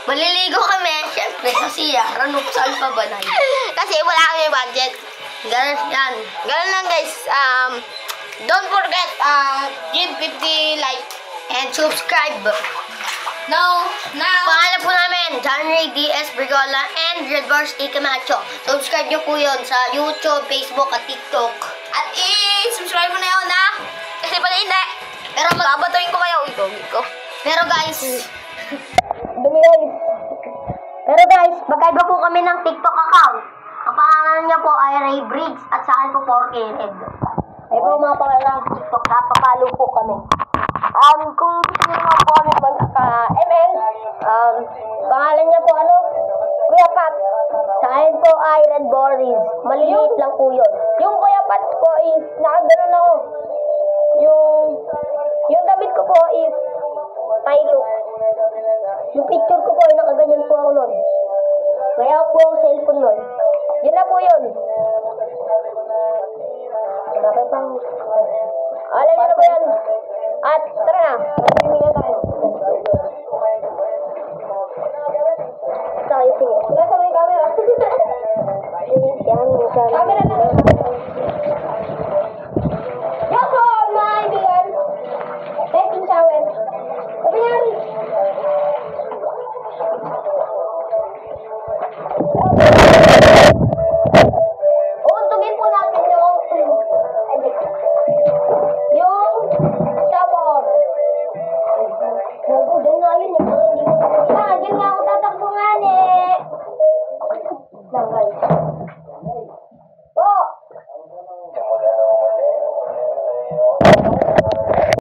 Maliligo kami, syempre, sa CR. Ano, saan pa ba na? Kasi wala kami budget. Ganun yan. Ganun lang guys. Don't forget, give 50 like. And subscribe. Now. Pangalan po namin, Johnny DS Brigola and Redbars A. Camacho. Subscribe nyo po yun sa YouTube, Facebook, at TikTok. At i-subscribe mo na yun ha. Kasi pala hindi. Pero babatuin ko kayo. Ito. Pero guys, Dumi guys. pero guys, magkaiba po kami ng TikTok account. Ang pangalan niya po ay Ray Briggs at sa akin po 4K Red. Ay po mga pangalan ng TikTok, napapalo po kami. Kung gusto nyo naman po kami mag-ML, Pangalan niya po ano? Kuya Pat. Sa akin po ay Red Boris. Maliliit lang po yun. Yung Kuya Pat ko is, nakaganon ako. Yung damit ko po is, Tylo. Yung picture ko po ay nakaganyan po ako nun. Kaya po ang cellphone nun. Yun na po yun. Marami pang... Alam nyo na po yan. At tara na. Mag-swimming na tayo. Tayo sige. Wala sa may camera. Yan, Camera na.